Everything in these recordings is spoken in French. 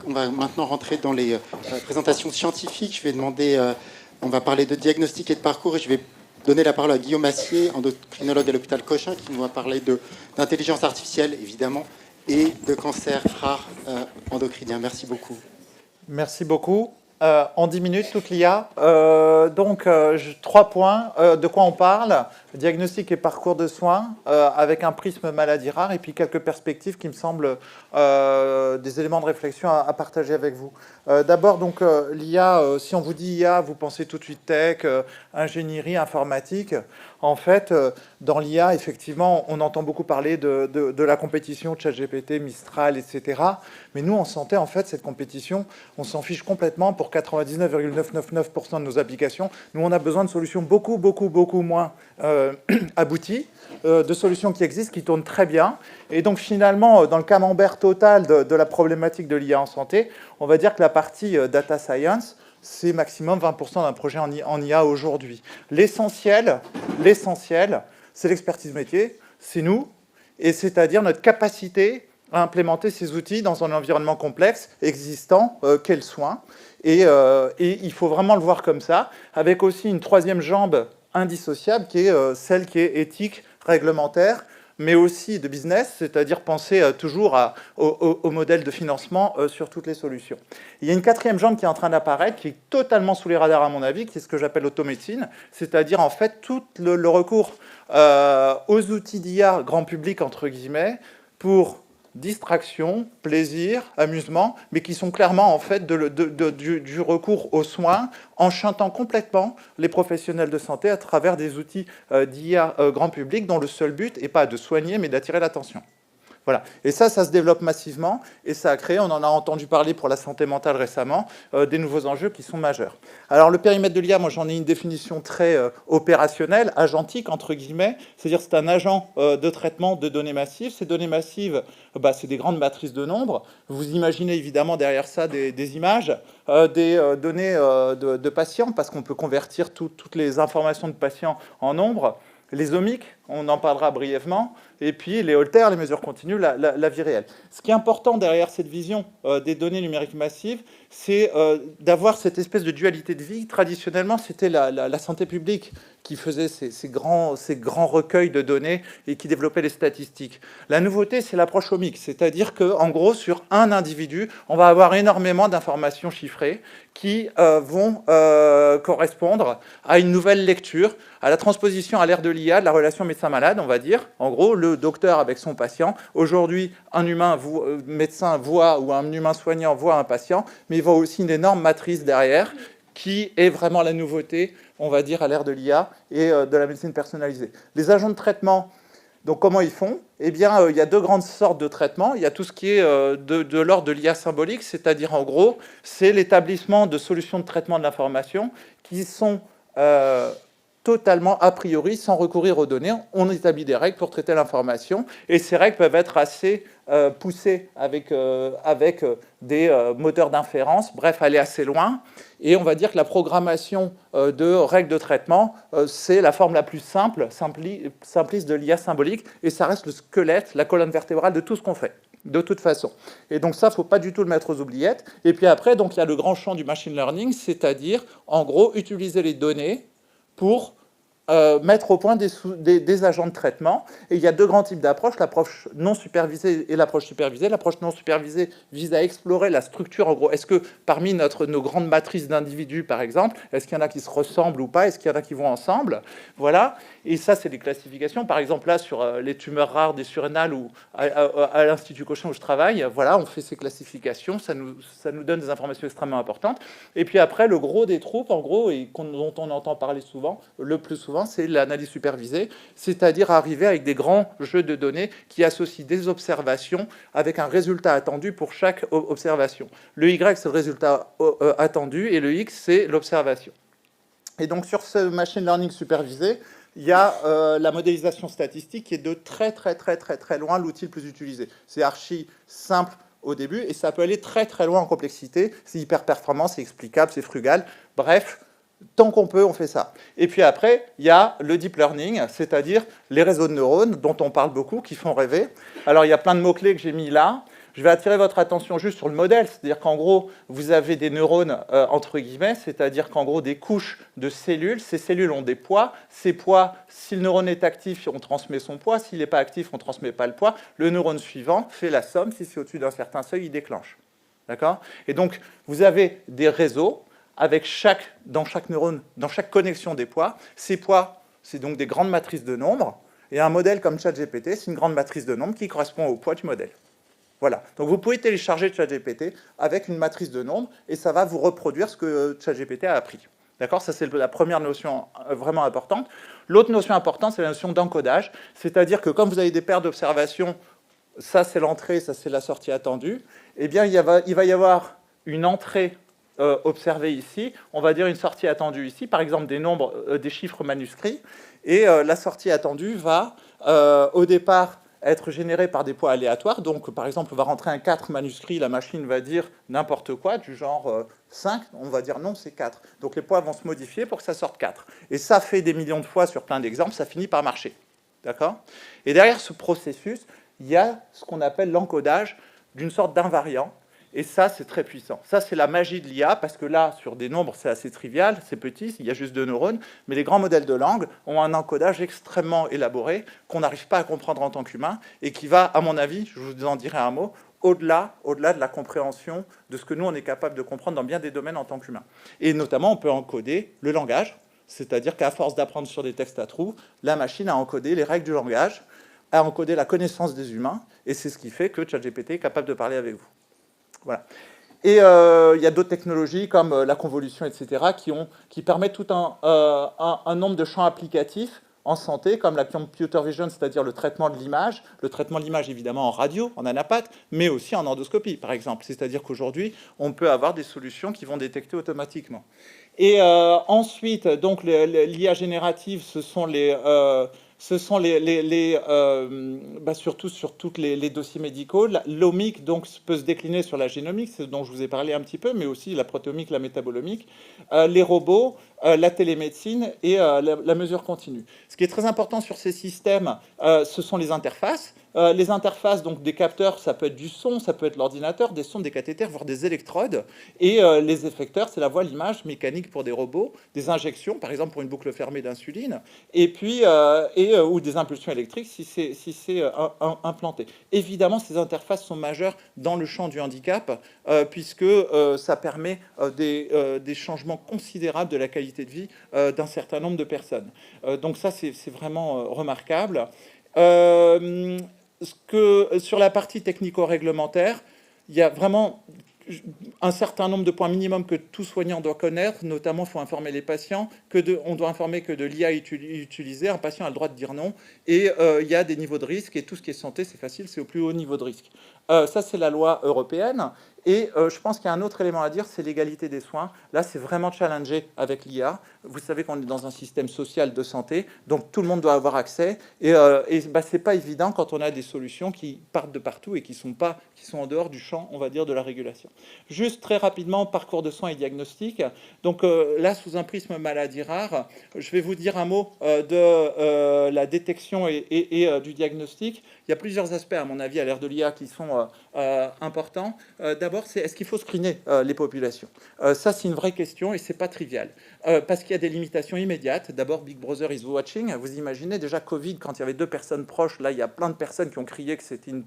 on va maintenant rentrer dans les présentations scientifiques. Je vais demander, on va parler de diagnostic et de parcours, et je vais donner la parole à Guillaume Massier, endocrinologue à l'hôpital Cochin, qui nous va parler d'intelligence artificielle, évidemment, et de cancer rare endocrinien. Merci beaucoup. Merci beaucoup. En 10 minutes, toute l'IA. 3 points. De quoi on parle? Diagnostic et parcours de soins, avec un prisme maladie rare, et puis quelques perspectives qui me semblent des éléments de réflexion à partager avec vous. D'abord, donc, l'IA, si on vous dit IA, vous pensez tout de suite tech, ingénierie, informatique. En fait, dans l'IA, effectivement, on entend beaucoup parler de la compétition, ChatGPT, Mistral, etc. Mais nous, en santé, en fait, cette compétition, on s'en fiche complètement pour 99,999% de nos applications. Nous, on a besoin de solutions beaucoup moins abouties, de solutions qui existent, qui tournent très bien. Et donc, finalement, dans le camembert total de la problématique de l'IA en santé, on va dire que la partie data science, c'est maximum 20% d'un projet en IA aujourd'hui. L'essentiel, c'est l'expertise métier, c'est nous, et c'est-à-dire notre capacité à implémenter ces outils dans un environnement complexe, existant, qu'est le soin. Et il faut vraiment le voir comme ça, avec aussi une troisième jambe indissociable, qui est celle qui est éthique, réglementaire, mais aussi de business, c'est-à-dire penser toujours au modèle de financement sur toutes les solutions. Il y a une quatrième jambe qui est en train d'apparaître, qui est totalement sous les radars à mon avis, qui est ce que j'appelle l'automédecine, c'est-à-dire en fait tout le recours aux outils d'IA grand public, entre guillemets, pour distraction, plaisir, amusement, mais qui sont clairement en fait du recours aux soins, enchantant complètement les professionnels de santé à travers des outils d'IA grand public dont le seul but n'est pas de soigner, mais d'attirer l'attention. Voilà. Et ça se développe massivement, et ça a créé, on en a entendu parler pour la santé mentale récemment, des nouveaux enjeux qui sont majeurs. Alors le périmètre de l'IA, moi j'en ai une définition très opérationnelle, agentique entre guillemets, c'est-à-dire c'est un agent de traitement de données massives. Ces données massives, c'est des grandes matrices de nombres. Vous imaginez évidemment derrière ça des images, des données de patients, parce qu'on peut convertir toutes les informations de patients en nombres. Les omics, on en parlera brièvement, et puis les Holter, les mesures continues, la vie réelle. Ce qui est important derrière cette vision des données numériques massives, c'est d'avoir cette espèce de dualité de vie. Traditionnellement, c'était la santé publique qui faisait ces grands recueils de données et qui développait les statistiques. La nouveauté, c'est l'approche omique, c'est-à-dire qu'en gros, sur un individu, on va avoir énormément d'informations chiffrées qui vont correspondre à une nouvelle lecture, à la transposition à l'ère de l'IA, de la relation médecin-malade, on va dire. En gros, le docteur avec son patient. Aujourd'hui, un médecin voit, ou un humain soignant voit un patient, mais il voit aussi une énorme matrice derrière, qui est vraiment la nouveauté, on va dire, à l'ère de l'IA et de la médecine personnalisée. Les agents de traitement, donc comment ils font? Eh bien, il y a deux grandes sortes de traitements. Il y a tout ce qui est de l'ordre de l'IA symbolique, c'est-à-dire, en gros, c'est l'établissement de solutions de traitement de l'information qui sont totalement a priori sans recourir aux données. On établit des règles pour traiter l'information, et ces règles peuvent être assez poussées avec des moteurs d'inférence, bref, aller assez loin. Et on va dire que la programmation de règles de traitement, c'est la forme la plus simpliste de l'IA symbolique, et ça reste le squelette, la colonne vertébrale de tout ce qu'on fait, de toute façon. Et donc ça, il ne faut pas du tout le mettre aux oubliettes. Et puis après, donc, il y a le grand champ du machine learning, c'est-à-dire, en gros, utiliser les données pour mettre au point des agents de traitement. Et il y a deux grands types d'approches, l'approche non supervisée et l'approche supervisée. L'approche non supervisée vise à explorer la structure. En gros, est-ce que parmi nos grandes matrices d'individus, par exemple, est-ce qu'il y en a qui se ressemblent ou pas? Est-ce qu'il y en a qui vont ensemble? Voilà. Et ça, c'est des classifications. Par exemple, là, sur les tumeurs rares des surrénales, ou à l'Institut Cochin où je travaille, voilà, on fait ces classifications. Ça nous donne des informations extrêmement importantes. Et puis après, le gros des troupes, en gros, et dont on entend parler souvent, le plus souvent, c'est l'analyse supervisée, c'est-à-dire arriver avec des grands jeux de données qui associent des observations avec un résultat attendu pour chaque observation. Le Y, c'est le résultat attendu, et le X, c'est l'observation. Et donc, sur ce machine learning supervisé, il y a la modélisation statistique qui est de très loin l'outil le plus utilisé. C'est archi simple au début, et ça peut aller très loin en complexité. C'est hyper performant, c'est explicable, c'est frugal. Bref, tant qu'on peut, on fait ça. Et puis après, il y a le deep learning, c'est-à-dire les réseaux de neurones dont on parle beaucoup, qui font rêver. Alors, il y a plein de mots-clés que j'ai mis là. Je vais attirer votre attention juste sur le modèle, c'est-à-dire qu'en gros, vous avez des neurones, entre guillemets, c'est-à-dire qu'en gros, des couches de cellules. Ces cellules ont des poids. Ces poids, si le neurone est actif, on transmet son poids. S'il n'est pas actif, on ne transmet pas le poids. Le neurone suivant fait la somme. Si c'est au-dessus d'un certain seuil, il déclenche. D'accord ? Et donc, vous avez des réseaux avec dans chaque neurone, dans chaque connexion des poids. Ces poids, c'est donc des grandes matrices de nombres. Et un modèle comme ChatGPT, c'est une grande matrice de nombres qui correspond au poids du modèle. Voilà. Donc vous pouvez télécharger ChatGPT avec une matrice de nombres et ça va vous reproduire ce que ChatGPT a appris. D'accord ? Ça, c'est la première notion vraiment importante. L'autre notion importante, c'est la notion d'encodage. C'est-à-dire que quand vous avez des paires d'observations, ça c'est l'entrée, ça c'est la sortie attendue, eh bien il va y avoir une entrée observée ici, on va dire une sortie attendue ici, par exemple des nombres, des chiffres manuscrits, et la sortie attendue va au départ être générée par des poids aléatoires. Donc, par exemple, on va rentrer un 4 manuscrit, la machine va dire n'importe quoi, du genre 5, on va dire non, c'est 4. Donc, les poids vont se modifier pour que ça sorte 4. Et ça fait des millions de fois sur plein d'exemples, ça finit par marcher. D'accord ? Et derrière ce processus, il y a ce qu'on appelle l'encodage d'une sorte d'invariant. Et ça, c'est très puissant. Ça, c'est la magie de l'IA, parce que là, sur des nombres, c'est assez trivial, c'est petit, il y a juste 2 neurones, mais les grands modèles de langue ont un encodage extrêmement élaboré qu'on n'arrive pas à comprendre en tant qu'humain, et qui va, à mon avis, je vous en dirai un mot, au-delà de la compréhension de ce que nous, on est capable de comprendre dans bien des domaines en tant qu'humain. Et notamment, on peut encoder le langage, c'est-à-dire qu'à force d'apprendre sur des textes à trous, la machine a encodé les règles du langage, a encodé la connaissance des humains, et c'est ce qui fait que ChatGPT est capable de parler avec vous. Voilà. Et il y a d'autres technologies comme la convolution, etc., qui permettent tout un nombre de champs applicatifs en santé, comme la computer vision, c'est-à-dire le traitement de l'image, évidemment en radio, en anapath, mais aussi en endoscopie, par exemple. C'est-à-dire qu'aujourd'hui, on peut avoir des solutions qui vont détecter automatiquement. Et ensuite, donc l'IA générative, ce sont surtout sur tous les dossiers médicaux. L'omique donc peut se décliner sur la génomique, ce dont je vous ai parlé un petit peu, mais aussi la protéomique, la métabolomique, les robots, la télémédecine et la mesure continue. Ce qui est très important sur ces systèmes, ce sont les interfaces. Les interfaces, donc des capteurs, ça peut être du son, ça peut être l'ordinateur, des sons, des cathéters, voire des électrodes. Et les effecteurs, c'est la voix, l'image mécanique pour des robots, des injections, par exemple pour une boucle fermée d'insuline, et puis ou des impulsions électriques si c'est implanté. Évidemment, ces interfaces sont majeures dans le champ du handicap, puisque ça permet des changements considérables de la qualité de vie d'un certain nombre de personnes. Donc ça, c'est vraiment remarquable. Sur la partie technico-réglementaire, il y a vraiment un certain nombre de points minimum que tout soignant doit connaître. Notamment, il faut informer les patients, on doit informer que de l'IA est utilisée, un patient a le droit de dire non, et il y a des niveaux de risque, et tout ce qui est santé, c'est facile, c'est au plus haut niveau de risque. Ça, c'est la loi européenne. Et je pense qu'il y a un autre élément à dire, c'est l'égalité des soins. Là, c'est vraiment challengé avec l'IA. Vous savez qu'on est dans un système social de santé, donc tout le monde doit avoir accès. Et c'est pas évident quand on a des solutions qui partent de partout et qui sont en dehors du champ, on va dire, de la régulation. Juste très rapidement, parcours de soins et diagnostic. Donc là, sous un prisme maladie rare, je vais vous dire un mot de la détection et du diagnostic. Il y a plusieurs aspects, à mon avis, à l'ère de l'IA qui sont importants. D'abord, c'est est-ce qu'il faut screener les populations ? Ça, c'est une vraie question et c'est pas trivial. Parce qu'il y a des limitations immédiates. D'abord, Big Brother is watching. Vous imaginez déjà Covid, quand il y avait 2 personnes proches, là, il y a plein de personnes qui ont crié que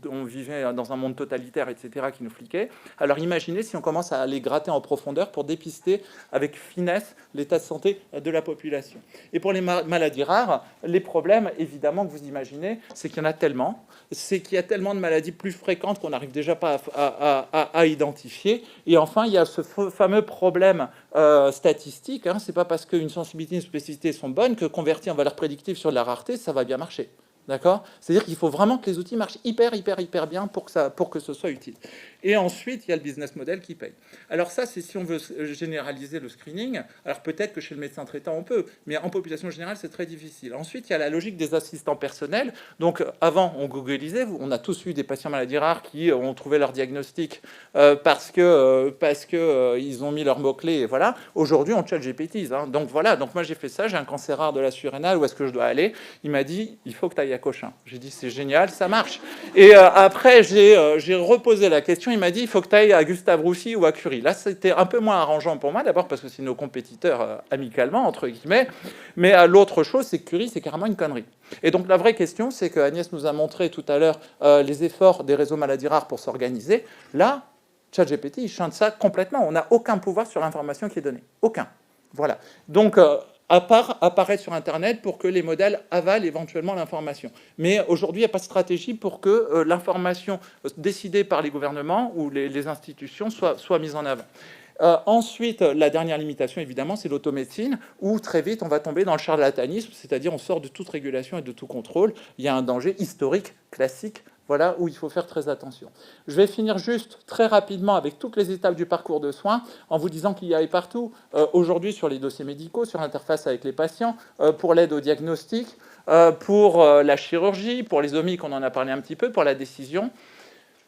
on vivait dans un monde totalitaire, etc., qui nous fliquaient. Alors imaginez si on commence à aller gratter en profondeur pour dépister avec finesse l'état de santé de la population. Et pour les maladies rares, les problèmes, évidemment, que vous imaginez, c'est qu'il y en a tellement. C'est qu'il y a tellement de maladies plus fréquentes qu'on n'arrive déjà pas à identifier. Et enfin, il y a ce fameux problème statistique. C'est pas parce qu'une sensibilité et une spécificité sont bonnes que convertir en valeur prédictive sur de la rareté, ça va bien marcher. D'accord ? C'est-à-dire qu'il faut vraiment que les outils marchent hyper bien pour que ce soit utile. Et ensuite, il y a le business model qui paye. Alors ça, c'est si on veut généraliser le screening. Alors peut-être que chez le médecin traitant, on peut, mais en population générale, c'est très difficile. Ensuite, il y a la logique des assistants personnels. Donc avant, on googlisait. On a tous eu des patients maladies rares qui ont trouvé leur diagnostic parce que ils ont mis leurs mots-clés. Et voilà. Aujourd'hui, on chat GPT. Hein. Donc voilà. Donc moi, j'ai fait ça. J'ai un cancer rare de la surrénale. Où est-ce que je dois aller? Il m'a dit, il faut que tu ailles à Cochin. J'ai dit, c'est génial, ça marche. Et après, j'ai reposé la question. Il m'a dit, il faut que tu ailles à Gustave Roussy ou à Curie. Là, c'était un peu moins arrangeant pour moi, d'abord parce que c'est nos compétiteurs amicalement, entre guillemets. Mais l'autre chose, c'est que Curie, c'est carrément une connerie. Et donc la vraie question, c'est que Agnès nous a montré tout à l'heure les efforts des réseaux maladies rares pour s'organiser. Là, ChatGPT, il chante ça complètement. On n'a aucun pouvoir sur l'information qui est donnée. Aucun. Voilà. Donc, à part apparaître sur Internet pour que les modèles avalent éventuellement l'information. Mais aujourd'hui, il n'y a pas de stratégie pour que l'information décidée par les gouvernements ou les institutions soit mise en avant. Ensuite, la dernière limitation, évidemment, c'est l'automédecine, où très vite, on va tomber dans le charlatanisme, c'est-à-dire on sort de toute régulation et de tout contrôle. Il y a un danger historique, classique, voilà, où il faut faire très attention. Je vais finir juste très rapidement avec toutes les étapes du parcours de soins, en vous disant qu'il y a partout, aujourd'hui sur les dossiers médicaux, sur l'interface avec les patients, pour l'aide au diagnostic, pour la chirurgie, pour les omiques, on en a parlé un petit peu, pour la décision.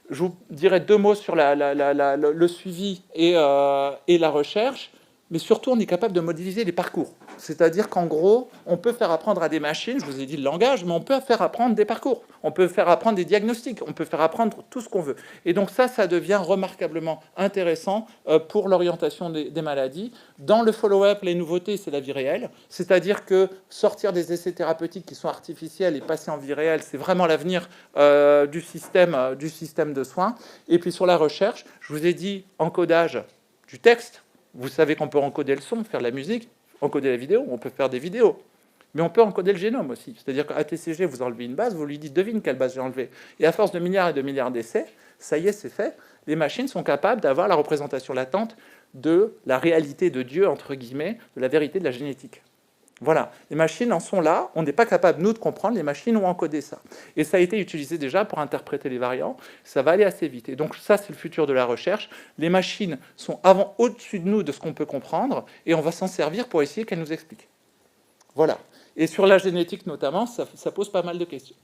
Je vous dirai 2 mots sur le suivi et la recherche, mais surtout, on est capable de modéliser les parcours. C'est-à-dire qu'en gros, on peut faire apprendre à des machines, je vous ai dit le langage, mais on peut faire apprendre des parcours, on peut faire apprendre des diagnostics, on peut faire apprendre tout ce qu'on veut. Et donc ça devient remarquablement intéressant pour l'orientation des maladies. Dans le follow-up, les nouveautés, c'est la vie réelle. C'est-à-dire que sortir des essais thérapeutiques qui sont artificiels et passer en vie réelle, c'est vraiment l'avenir du système de soins. Et puis sur la recherche, je vous ai dit encodage du texte. Vous savez qu'on peut encoder le son, faire de la musique, encoder la vidéo, on peut faire des vidéos. Mais on peut encoder le génome aussi. C'est-à-dire qu'à TCG, vous enlevez une base, vous lui dites, devine quelle base j'ai enlevée. Et à force de milliards et de milliards d'essais, ça y est, c'est fait. Les machines sont capables d'avoir la représentation latente de la réalité de Dieu, entre guillemets, de la vérité de la génétique. Voilà, les machines en sont là, on n'est pas capable, nous, de comprendre, les machines ont encodé ça. Et ça a été utilisé déjà pour interpréter les variants, ça va aller assez vite. Et donc ça, c'est le futur de la recherche. Les machines sont au-dessus de nous de ce qu'on peut comprendre, et on va s'en servir pour essayer qu'elles nous expliquent. Voilà. Et sur la génétique notamment, ça pose pas mal de questions.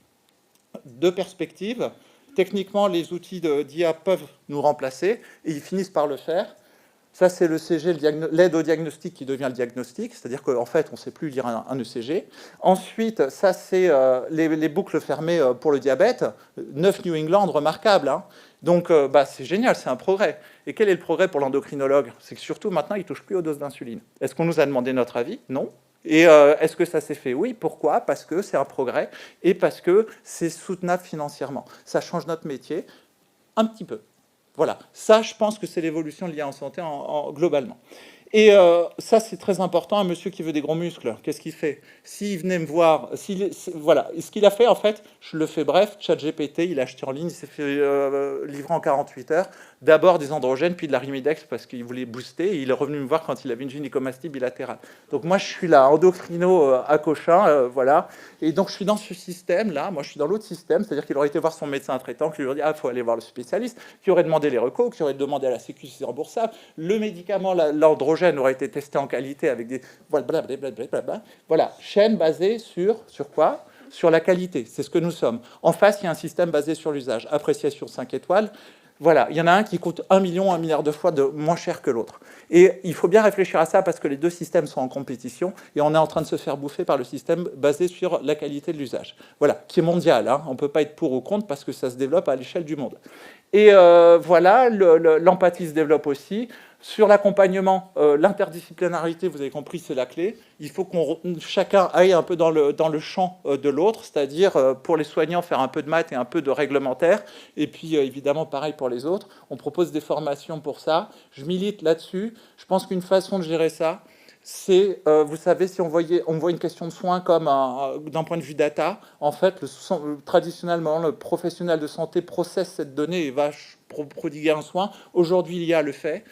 2 perspectives. Techniquement, les outils d'IA peuvent nous remplacer, et ils finissent par le faire. Ça, c'est le CG, l'aide au diagnostic qui devient le diagnostic, c'est-à-dire qu'en fait, on ne sait plus lire un ECG. Ensuite, ça, c'est les boucles fermées pour le diabète. 9 New England, remarquable. Hein. Donc, c'est génial, c'est un progrès. Et quel est le progrès pour l'endocrinologue? C'est que surtout, maintenant, il ne touche plus aux doses d'insuline. Est-ce qu'on nous a demandé notre avis? Non. Et est-ce que ça s'est fait? Oui. Pourquoi? Parce que c'est un progrès et parce que c'est soutenable financièrement. Ça change notre métier un petit peu. Voilà, ça, je pense que c'est l'évolution de l'IA en santé globalement. Et ça, c'est très important. Un monsieur qui veut des gros muscles, qu'est-ce qu'il fait? S'il venait me voir, voilà, ce qu'il a fait, en fait, je le fais bref, ChatGPT, il a acheté en ligne, il s'est fait livrer en 48 heures. D'abord des androgènes, puis de la Rimidex, parce qu'il voulait booster. Et il est revenu me voir quand il avait une gynécomastie bilatérale. Donc moi, je suis là, endocrino à Cochin, voilà. Et donc, je suis dans ce système-là. Moi, je suis dans l'autre système, c'est-à-dire qu'il aurait été voir son médecin traitant, qui lui aurait dit, ah, il faut aller voir le spécialiste, qui aurait demandé les recos, qui aurait demandé à la Sécu si c'est remboursable. Le médicament, l'androgène, aurait été testé en qualité avec des... Voilà, chaîne basée sur quoi? Sur la qualité, c'est ce que nous sommes. En face, il y a un système basé sur l'usage. Appréciation 5 étoiles. Voilà, il y en a un qui coûte 1 million, 1 milliard de fois moins cher que l'autre. Et il faut bien réfléchir à ça parce que les 2 systèmes sont en compétition et on est en train de se faire bouffer par le système basé sur la qualité de l'usage. Voilà, qui est mondial. Hein. On ne peut pas être pour ou contre parce que ça se développe à l'échelle du monde. Et voilà, l'empathie se développe aussi. Sur l'accompagnement, l'interdisciplinarité, vous avez compris, c'est la clé. Il faut qu'on chacun aille un peu dans le champ de l'autre, c'est-à-dire pour les soignants, faire un peu de maths et un peu de réglementaire. Et puis, évidemment, pareil pour les autres. On propose des formations pour ça. Je milite là-dessus. Je pense qu'une façon de gérer ça, c'est, vous savez, si on voit une question de soins comme d'un point de vue data, en fait, traditionnellement, le professionnel de santé processe cette donnée et va prodiguer un soin. Aujourd'hui, l'IA le fait.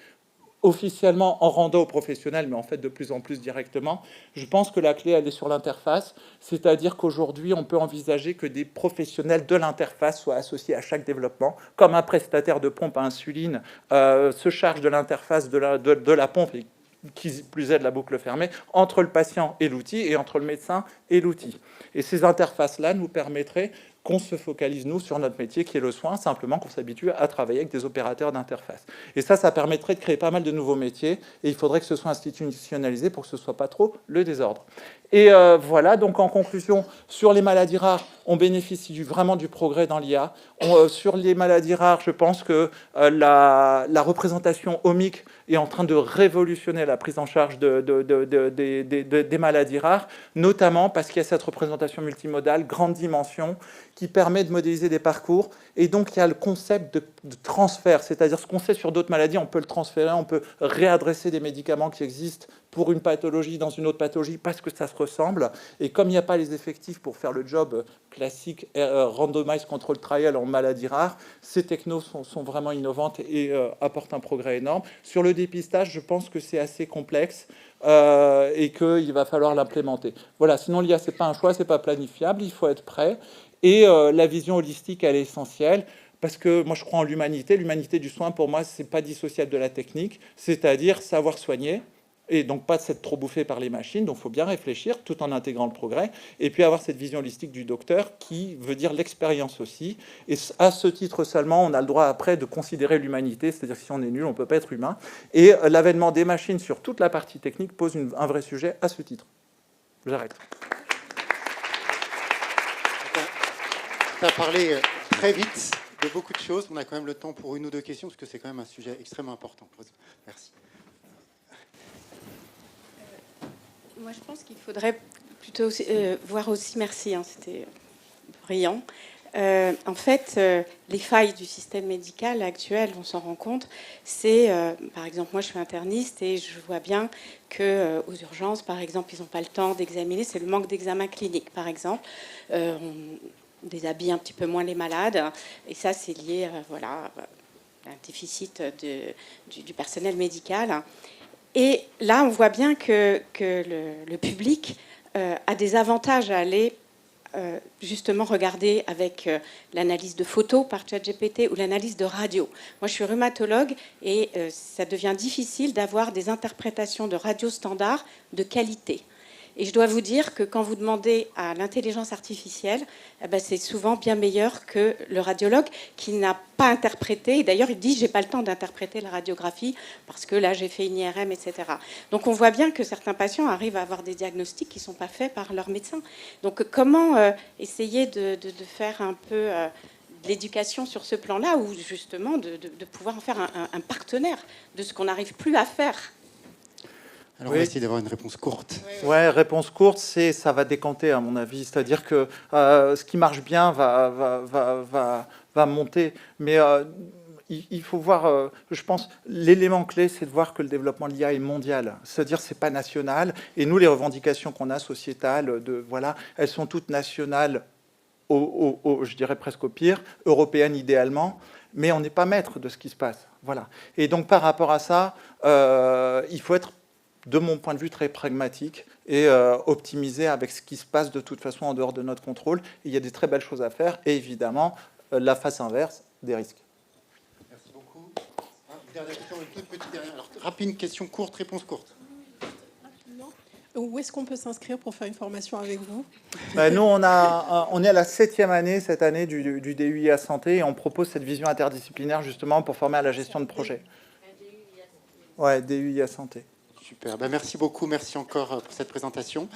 officiellement en rando aux professionnels, mais en fait de plus en plus directement. Je pense que la clé, elle est sur l'interface, c'est-à-dire qu'aujourd'hui, on peut envisager que des professionnels de l'interface soient associés à chaque développement, comme un prestataire de pompe à insuline se charge de l'interface de la pompe et qui plus est de la boucle fermée, entre le patient et l'outil, et entre le médecin et l'outil. Et ces interfaces-là nous permettraient qu'on se focalise, nous, sur notre métier, qui est le soin, simplement qu'on s'habitue à travailler avec des opérateurs d'interface. Et ça permettrait de créer pas mal de nouveaux métiers, et il faudrait que ce soit institutionnalisé pour que ce ne soit pas trop le désordre. Et voilà, donc en conclusion, sur les maladies rares, on bénéficie vraiment du progrès dans l'IA. Sur les maladies rares, je pense que la représentation omique est en train de révolutionner la prise en charge des maladies rares, notamment parce qu'il y a cette représentation multimodale, grande dimension, qui permet de modéliser des parcours. Et donc, il y a le concept de transfert, c'est-à-dire ce qu'on sait sur d'autres maladies, on peut le transférer, on peut réadresser des médicaments qui existent pour une pathologie dans une autre pathologie parce que ça se ressemble. Et comme il n'y a pas les effectifs pour faire le job classique randomized control trial en maladies rares, ces technos sont vraiment innovantes et apportent un progrès énorme. Sur le dépistage, je pense que c'est assez complexe et qu'il va falloir l'implémenter. Voilà, sinon l'IA, ce n'est pas un choix, ce n'est pas planifiable, il faut être prêt. Et la vision holistique, elle est essentielle. Parce que moi, je crois en l'humanité. L'humanité du soin, pour moi, ce n'est pas dissociable de la technique, c'est-à-dire savoir soigner, et donc pas s'être trop bouffé par les machines. Donc, il faut bien réfléchir tout en intégrant le progrès, et puis avoir cette vision holistique du docteur qui veut dire l'expérience aussi. Et à ce titre seulement, on a le droit après de considérer l'humanité, c'est-à-dire que si on est nul, on ne peut pas être humain. Et l'avènement des machines sur toute la partie technique pose un vrai sujet à ce titre. J'arrête. Tu as parlé très vite de beaucoup de choses. On a quand même le temps pour une ou deux questions, parce que c'est quand même un sujet extrêmement important. Merci. Moi, je pense qu'il faudrait plutôt voir aussi, merci, hein, c'était brillant. En fait, les failles du système médical actuel, on s'en rend compte, c'est, par exemple, moi je suis interniste et je vois bien qu'aux urgences, par exemple, ils n'ont pas le temps d'examiner, c'est le manque d'examen clinique, par exemple. On déshabille un petit peu moins les malades, et ça, c'est lié voilà, à un déficit du personnel médical. Et là, on voit bien que le public a des avantages à aller justement regarder avec l'analyse de photos par ChatGPT ou l'analyse de radio. Moi, je suis rhumatologue et ça devient difficile d'avoir des interprétations de radio standard de qualité. Et je dois vous dire que quand vous demandez à l'intelligence artificielle, eh ben c'est souvent bien meilleur que le radiologue qui n'a pas interprété. Et d'ailleurs, il dit « j'ai pas le temps d'interpréter la radiographie parce que là, j'ai fait une IRM, etc. » Donc, on voit bien que certains patients arrivent à avoir des diagnostics qui ne sont pas faits par leur médecin. Donc, comment essayer de faire un peu de l'éducation sur ce plan-là, ou justement de pouvoir en faire un partenaire de ce qu'on n'arrive plus à faire? Alors, on va essayer d'avoir une réponse courte. Ouais, réponse courte, ça va décanter, à mon avis. C'est-à-dire que ce qui marche bien va monter. Mais il faut voir, je pense, l'élément clé, c'est de voir que le développement de l'IA est mondial. C'est-à-dire que ce n'est pas national. Et nous, les revendications qu'on a sociétales, voilà, elles sont toutes nationales, je dirais presque au pire, européennes idéalement. Mais on n'est pas maître de ce qui se passe. Voilà. Et donc, par rapport à ça, il faut être, de mon point de vue, très pragmatique et optimisé avec ce qui se passe de toute façon en dehors de notre contrôle. Et il y a des très belles choses à faire et évidemment, la face inverse, des risques. Merci beaucoup. Une dernière question, une toute petite dernière. Alors, rapide, question courte, réponse courte. Où est-ce qu'on peut s'inscrire pour faire une formation avec vous? Nous, on est à la 7e année cette année du DUIA Santé et on propose cette vision interdisciplinaire justement pour former à la gestion de projet. Ouais, DUIA Santé. Super, merci beaucoup, merci encore pour cette présentation.